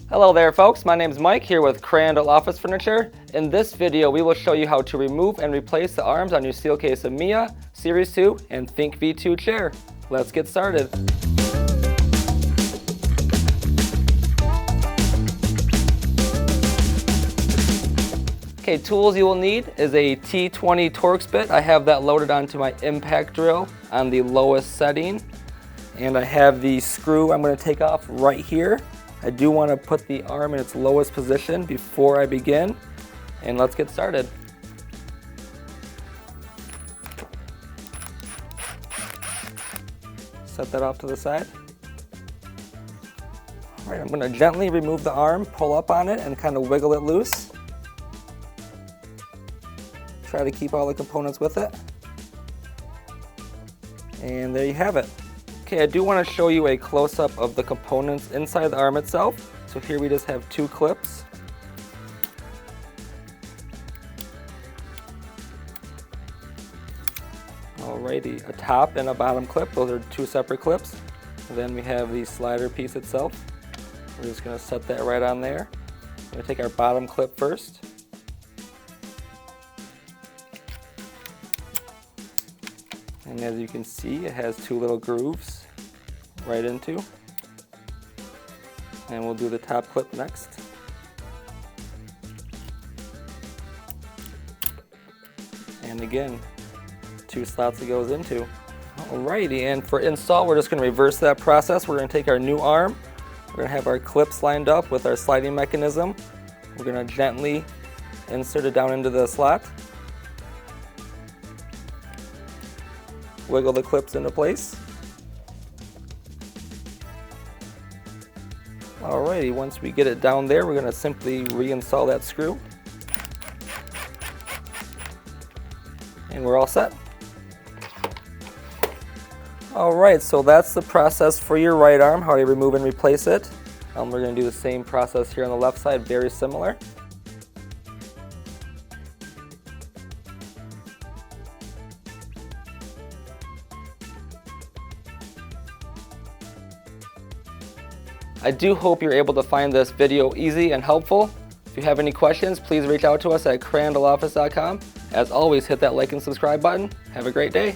Hello there folks, my name is Mike here with Crandall Office Furniture. In this video we will show you how to remove and replace the arms on your Steelcase Amia, Series 2 and Think V2 chair. Let's get started. Okay, tools you will need is a T20 Torx bit. I have that loaded onto my impact drill on the lowest setting. And I have the screw I'm going to take off right here. I do want to put the arm in its lowest position before I begin. And let's get started. Set that off to the side. All right, I'm going to gently remove the arm, pull up on it, and kind of wiggle it loose. Try to keep all the components with it. And there you have it. Okay, I do want to show you a close-up of the components inside the arm itself. So here we just have two clips. Alrighty, a top and a bottom clip. Those are two separate clips. And then we have the slider piece itself. We're just going to set that right on there. We're going to take our bottom clip first. And as you can see, it has two little grooves right into. And we'll do the top clip next. And again, two slots it goes into. Alrighty, and for install, we're just going to reverse that process. We're going to take our new arm. We're going to have our clips lined up with our sliding mechanism. We're going to gently insert it down into the slot. Wiggle the clips into place. Alrighty, once we get it down there, we're going to simply reinstall that screw. And we're all set. Alright, so that's the process for your right arm, how to remove and replace it. We're going to do the same process here on the left side, very similar. I do hope you're able to find this video easy and helpful. If you have any questions, please reach out to us at crandalloffice.com. As always, hit that like and subscribe button. Have a great day.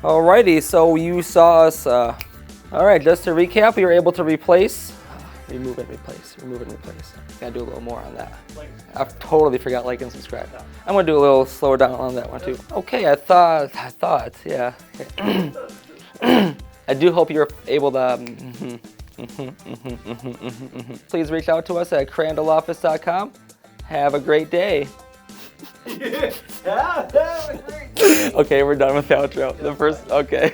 Alrighty, so you saw us, alright, just to recap, we were able to remove and replace. Gotta do a little more on that. I totally forgot like and subscribe. I'm gonna do a little slower down on that one too. Okay, I thought, yeah. I do hope you're able to, Please reach out to us at crandalloffice.com. Have a great day. Okay, we're done with the outro. Okay.